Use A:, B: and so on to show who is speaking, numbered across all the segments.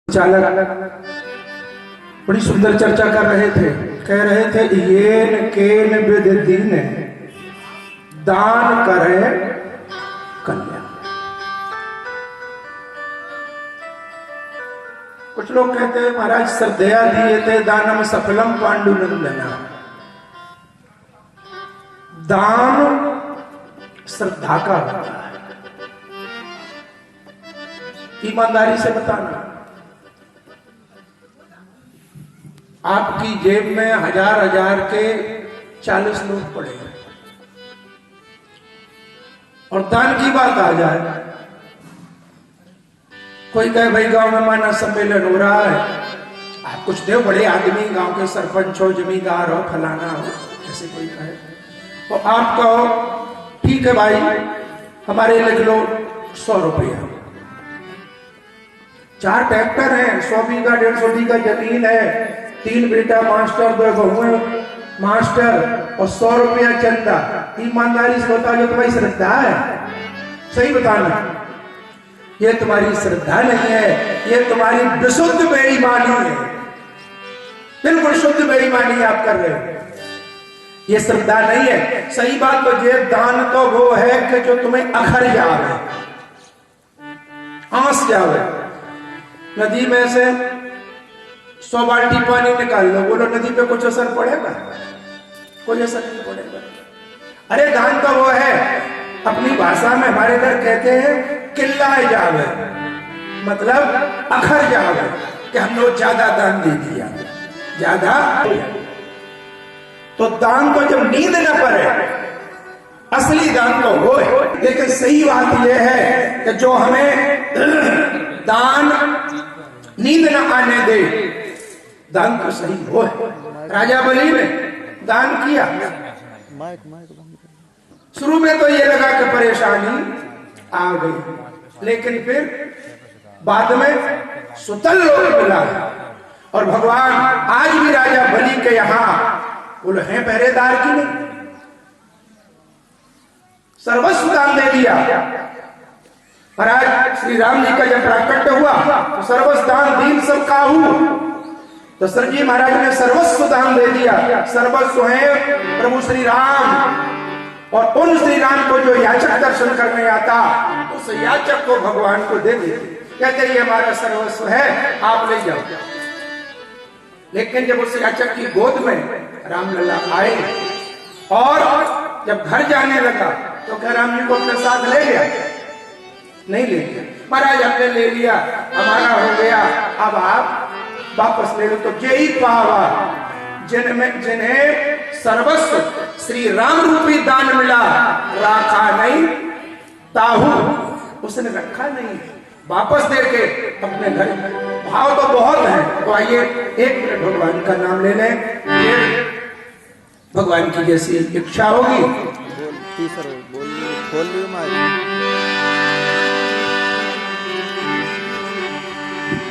A: चालक बड़ी सुंदर चर्चा कर रहे थे, कह रहे थे येन केन विद दीन दान करे कन्या। कुछ लोग कहते हैं महाराज श्रद्धया दिए थे दानम सफलम पांडुनंदना। दान श्रद्धा का होता है। ईमानदारी से बताना, आपकी जेब में हजार हजार के 40 नोट पड़े हैं और दान की बात आ जाए, कोई कहे भाई गांव में माना सम्मेलन हो रहा है, आप कुछ दो, बड़े आदमी गांव के सरपंच हो, जमींदार हो, फलाना हो, ऐसे कोई कहे तो आप कहो ठीक है भाई हमारे लिख लो 100 रुपया। 4 ट्रैक्टर हैं, 100 बीघा 150 बीघा जमीन है, 3 बेटा मास्टर, 2 बहुएं मास्टर और 100 रुपया चंदा। ईमानदारी से बताओ ये तुम्हारी श्रद्धा है? सही बताना, ये तुम्हारी श्रद्धा नहीं है, ये तुम्हारी विशुद्ध बेईमानी है, बिल्कुल शुद्ध बेईमानी आप कर रहे हो, ये श्रद्धा नहीं है। सही बात तो ये दान तो वो है कि जो तुम्हें अखर जावे, आंस जावे। नदी में से 100 बाल्टी पानी निकाल लो, बोलो नदी पे कुछ असर पड़ेगा? कोई असर नहीं पड़ेगा। अरे दान तो वो है, अपनी भाषा में हमारे इधर कहते हैं किल्लाए जावे, मतलब अखर जावे कि हम लोग ज्यादा दान दे दिया, ज्यादा। तो दान तो जब नींद न पड़े, असली दान तो वो है। लेकिन सही बात यह है कि जो हमें दान नींद न आने दे, दान तो सही वो है। राजा बलि ने दान किया, शुरू में तो ये लगा कि परेशानी आ गई, लेकिन फिर बाद में सुतल लोग मिला और भगवान आज भी राजा बलि के यहां बोले हैं पहरेदार की नहीं, सर्वस्व दान दे दिया। महाराज श्री राम जी का जब प्राकट्य हुआ तो सर्वस्व दान दीन सब काहू, तो सर जी महाराज ने सर्वस्व दान दे दिया। सर्वस्व है प्रभु श्री राम, और उन श्री राम को जो याचक दर्शन करने आता उस याचक को भगवान को दे देते, कहते ये हमारा सर्वस्व है, आप ले जाओ। लेकिन जब उस याचक की गोद में रामलला आए और जब घर जाने लगा तो क्या राम जी को अपने साथ ले गया? नहीं ले गया। महाराज हमने ले लिया, हमारा हो गया, अब आप वापस ले लो। तो यही पावा जिन्हें सर्वस्व श्री राम रूपी दान मिला, राखा नहीं ताहू, उसने रखा नहीं, वापस दे के अपने घर। भाव तो बहुत है, तो आइए 1 मिनट भगवान का नाम ले लें, भगवान की जैसी इच्छा होगी।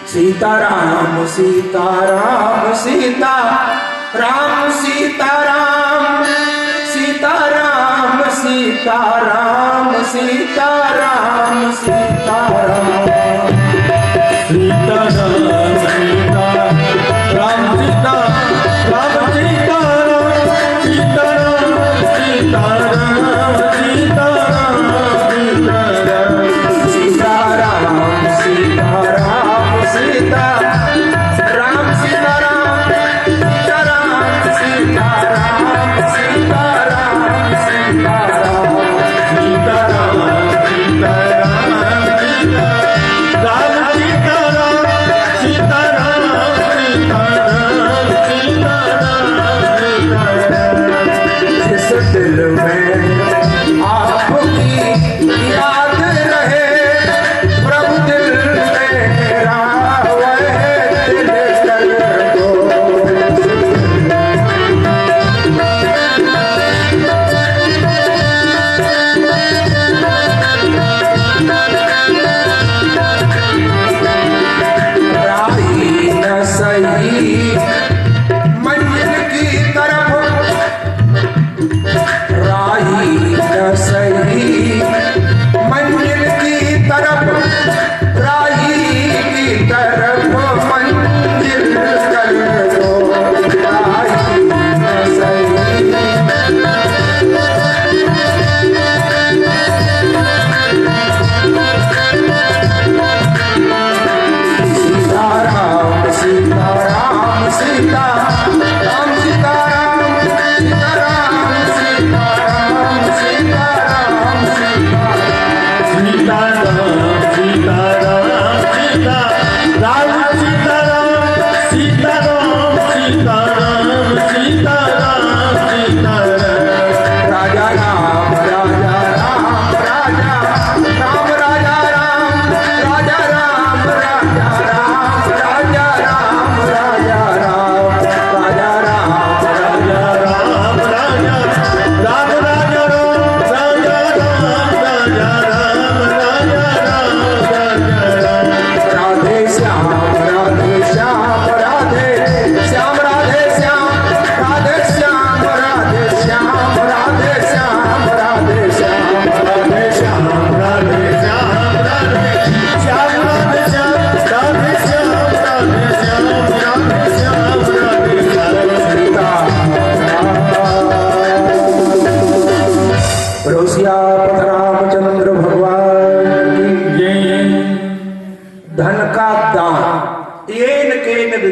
A: सीताराम सीताराम सीता राम सीताराम सीताराम सीताराम सीताराम सीताराम सीताराम सीताराम सीताराम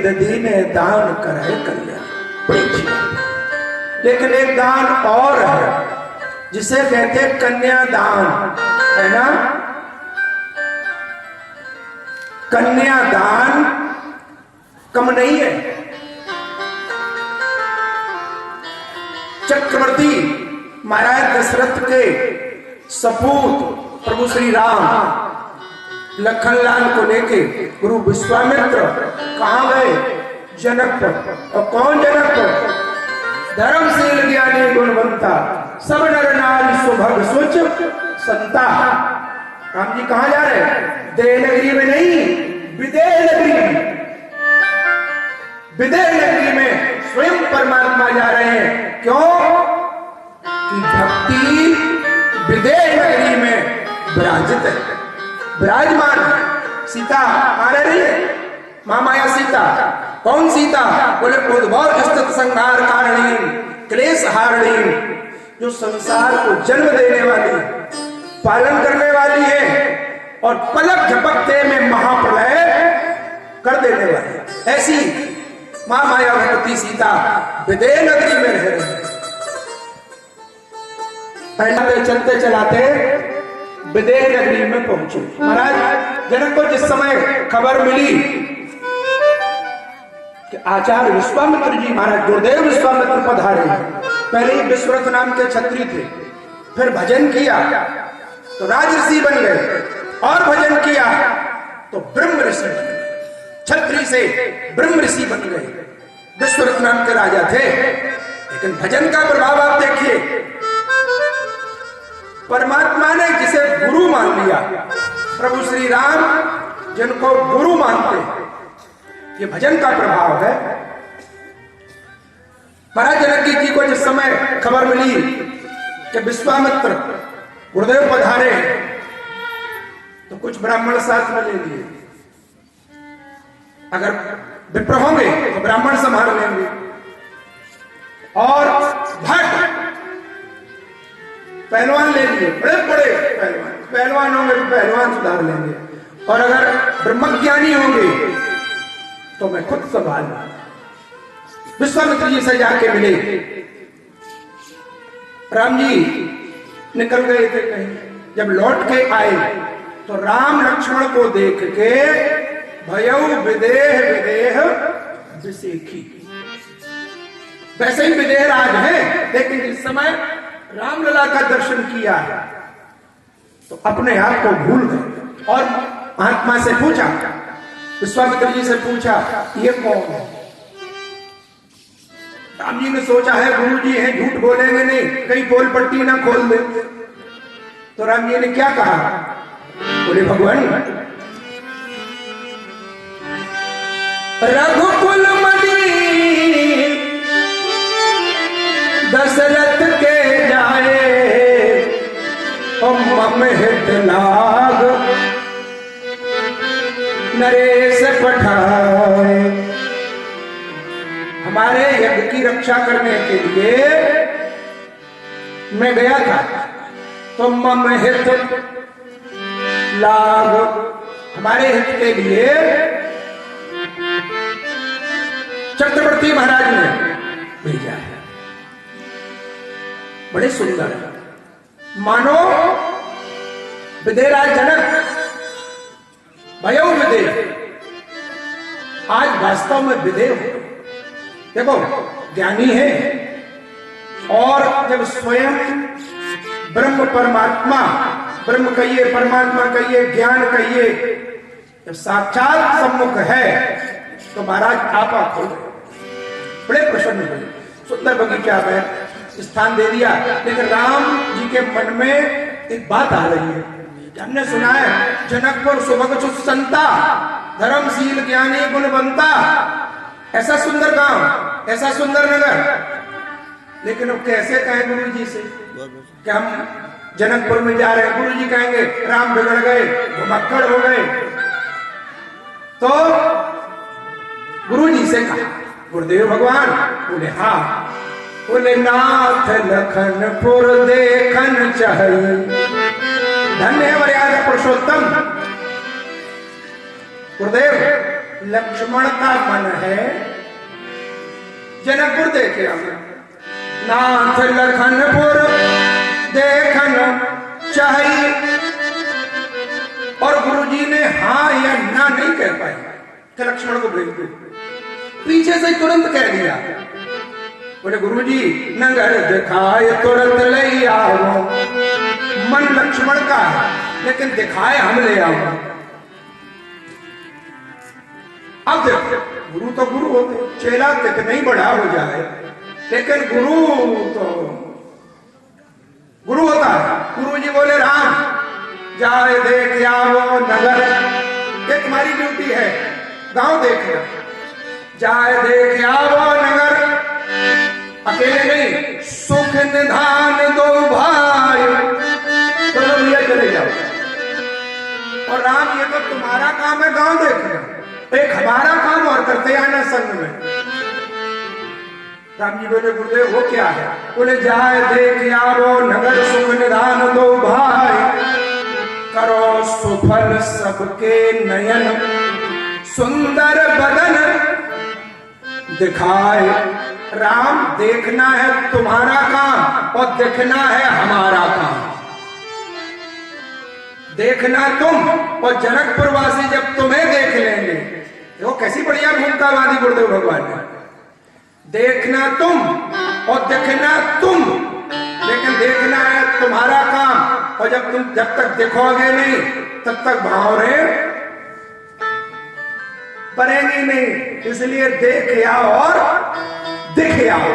A: वेद दीने दान करे कल्याण। बड़ी अच्छी बात। लेकिन एक दान और है जिसे कहते कन्यादान, है ना। कन्यादान कम नहीं है। चक्रवर्ती महाराज दशरथ के सपूत प्रभु श्री राम लखनलाल को लेके गुरु विश्वामित्र कहां गए? जनकपुर। और कौन जनकपुर? धर्मशील ज्ञानी गुणवंता सब नर नारी सुभग सुच संता। राम जी कहां जा रहे हैं? देवनगरी में नहीं, विदेह नगरी में। विदेह नगरी में स्वयं परमात्मा जा रहे हैं। क्यों? कि भक्ति विदेह नगरी में विराजित है, विराजमान है। सीता आ रही है, महामाया सीता। कौन सीता? बोले उद्भव स्थित संहार कारिणी क्लेश हारिणी, जो संसार को जन्म देने वाली, पालन करने वाली है और पलक झपकते में महाप्रलय कर देने वाली। ऐसी महामाया भगवती सीता विदेह नगरी में रह रही है। चलते चलाते विदेह नगरी में पहुंचे। महाराज जनक को जिस समय खबर मिली कि आचार्य विश्वामित्र जी, महाराज गुरुदेव विश्वामित्र पधारे, पहले ही विश्वरथ नाम के क्षत्रिय थे, फिर भजन किया तो राज ऋषि बन गए, और भजन किया तो ब्रह्म ऋषि बन गए। क्षत्रिय से ब्रह्म ऋषि बन गए। विश्वरथ नाम के राजा थे, लेकिन भजन का प्रभाव आप देखिए। परमात्मा ने जिसे गुरु मान लिया, प्रभु श्री राम जिनको गुरु मानते, ये भजन का प्रभाव है। महाराज जनक जी को जिस समय खबर मिली कि विश्वामित्र गुरुदेव पधारे, तो कुछ ब्राह्मण साथ में ले लिए। अगर विप्र होंगे तो ब्राह्मण संभाल लेंगे, और भट्ट पहलवान ले लिए, बड़े बड़े पहलवान होंगे तो पहलवान सुधार लेंगे, और अगर ब्रह्मज्ञानी होंगे तो मैं खुद संभाल। विश्वामित्र जी से जाके मिले। राम जी निकल गए थे कहीं, जब लौट के आए तो राम लक्ष्मण को देख के भयउ विदेह विदेह विसेखी। वैसे ही विदेह राज है, लेकिन इस समय रामलला का दर्शन किया तो अपने आप को भूल गए, और महात्मा से पूछा, विश्वामित्र जी से पूछा, ये कौन है? राम जी ने सोचा है गुरु जी हैं, झूठ बोलेंगे नहीं, कहीं पोल पट्टी ना खोल दे। तो राम जी ने क्या कहा? बोले भगवान, रघुकुल मणि दशरथ के जाए, मम हित लाग नरेश पठाए। हमारे यज्ञ की रक्षा करने के लिए मैं गया था, तो मम हित लाभ, हमारे हित के लिए चक्रवर्ती महाराज ने भेजा है। बड़े सुंदर, मानो विदेहराज जनक भयउ विदेह आज वास्तव में विदेह हो। देखो ज्ञानी है, और जब स्वयं ब्रह्म परमात्मा, ब्रह्म कहिए परमात्मा कहिए ज्ञान कहिए, जब साक्षात सम्मुख है तो महाराज आपा खोल गए, बड़े प्रसन्न हुए। सुंदर बगीचा में स्थान दे दिया, लेकिन राम जी के मन में एक बात आ रही है। हमने सुना है जनकपुर सुभग संता, धर्मशील ज्ञानी गुणवंता, ऐसा सुंदर गांव, ऐसा सुंदर नगर, लेकिन अब कैसे कहें गुरु जी से कि हम जनकपुर में जा रहे हैं? गुरु जी कहेंगे राम बिगड़ गए, घुमक्कड़ हो गए। तो गुरु जी से कहा, गुरुदेव भगवान, बोले हाँ। बोले नाथ लखनपुर देखन चाहिए, धन्य मर्यादा पुरुषोत्तम। गुरुदेव लक्ष्मण का मन है जनकपुर देखे हमें, नाथ लखनपुर देखन चाहिए। और गुरुजी ने हाँ या ना नहीं कह पाए कि लक्ष्मण को भेज दो, पीछे से तुरंत कह दिया, बोले गुरुजी नगर दिखाए तुरंत ले आओ। मन लक्ष्मण का है लेकिन दिखाए हम ले आओ। अब देखो गुरु तो गुरु होते, चेला कितना ही बड़ा हो जाए लेकिन गुरु तो गुरु होता है। गुरु जी बोले राम जाए देख आओ नगर, ये तुम्हारी ड्यूटी है, गांव देखना, जाए देख आओ नगर, अकेले नहीं, सुख निधान दो भाई, तो भैया चले जाओ। और राम ये तो तुम्हारा काम है गांव देखना, एक हमारा काम और करते आना संग में। राम जी बोले गुरुदेव वो क्या है? बोले जाए देख आओ नगर, सुख निधान दो भाई, करो सुफल सबके नयन, सुंदर बदन दिखाए। राम देखना है तुम्हारा काम और देखना है हमारा काम। देखना तुम और जनकपुर वासी जब तुम्हें देख लेंगे, देखो कैसी बढ़िया भूमिका बांधी गुरुदेव भगवान ने। देखना तुम और देखना तुम, लेकिन देखना है तुम्हारा काम, और जब तक देखोगे नहीं तब तक भावरे बनेंगी नहीं। इसलिए देख आओ और दिख आओ।